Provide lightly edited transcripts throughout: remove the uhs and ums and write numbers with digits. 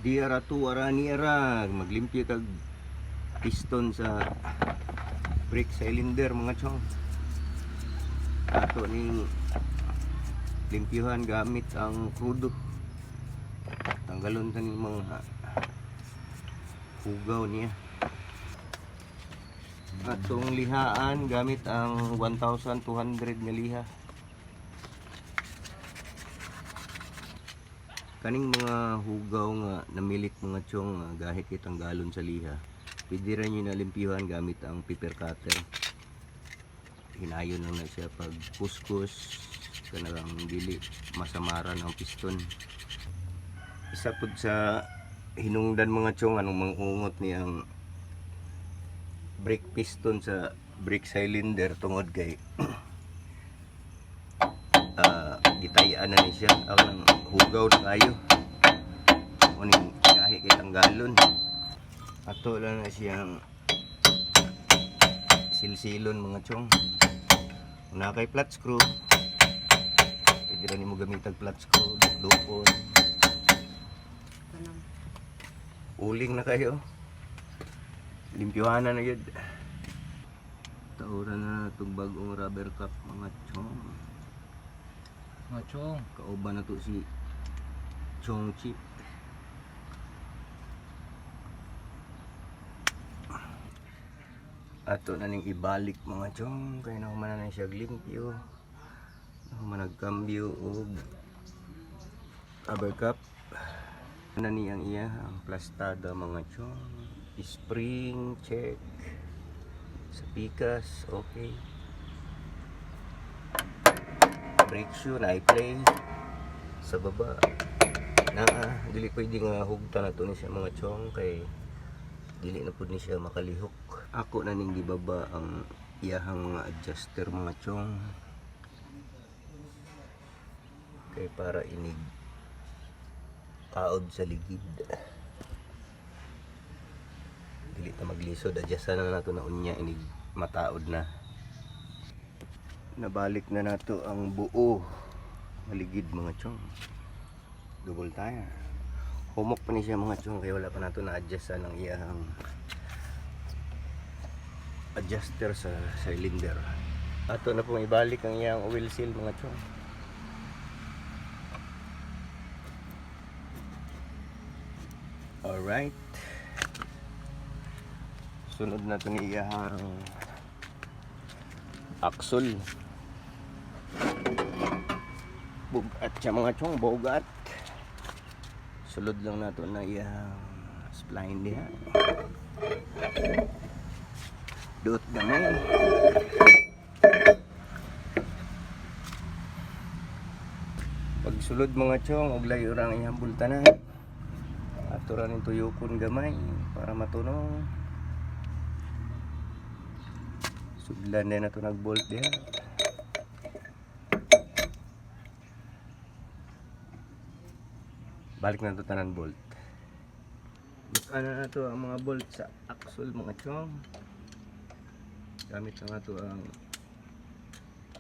Di ara tu ara ni ara maglimpyo kag piston sa brake cylinder mga chong. Ato ning limpyuhan gamit ang krudo. Tanggalon ta ning mga hugaw niya. Atong lihaan gamit ang 1,200 nga liha. Kaning mga hugaw nga namilit mga chong gahit kitang galon sa liha, pwede rin nyo nalimpyuhan gamit ang paper cutter. Hinayon lang na siya pag kuskus kanang dili masamaran ang piston. Isa pud sa hinungdan mga chong anong mangungot niyang brake piston sa brake cylinder tungod kay gitayaan na ni siya ang hugaw na kayo uning kahit kitang galon. Ato lang na siyang silsilon mga chong. Una kay flat screw, pwede rin mo gamitag flat screw, dupon, uling na kayo, limpyuhan na yun. Tauran na itong bagong rubber cap mga chong. Mga chong, Kauban na to si Chong Chip. Ato na ning ibalik mga chong kaya nakuman na siya limpyo. Nakuman nagkambyo og rubber cap. Na niyang iya ang plastada mga chong. Spring check. Sa pikas okay. Brake shoe na i-play sa baba na dili pwede nga hugta na to ni siya mga chong kay dili na pud ni siya makalihok. Ako na ning gibaba ang iyahang mga adjuster mga chong kay para inig taod sa ligid dili ta maglisod. Adjustan na nato na unya inig mataod na. Nabalik na nato ang buo maligid mga chong, double tire. Humok pa ni siya mga chong kaya wala pa nato na-adjust ng iyang adjuster sa cylinder. Ato na pong ibalik ang iyang oil seal mga chong. Alright, sunod na ito ni iyang axle. Bugat siya mga chong, bugat. Sulod lang nato na iyang spline diha. Duot gamay. Pag sulod mga chong, og layo ra ang iyang bultanan. Ato ra ning tuyokon gamay para matunog. Sudlan na nato nag-bolt diha. Balik na ito tanan bolt. Bukaan na ito ang mga bolt sa axle mga chong. Gamit na ito ang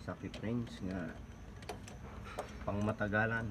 socket wrench nga pangmatagalan.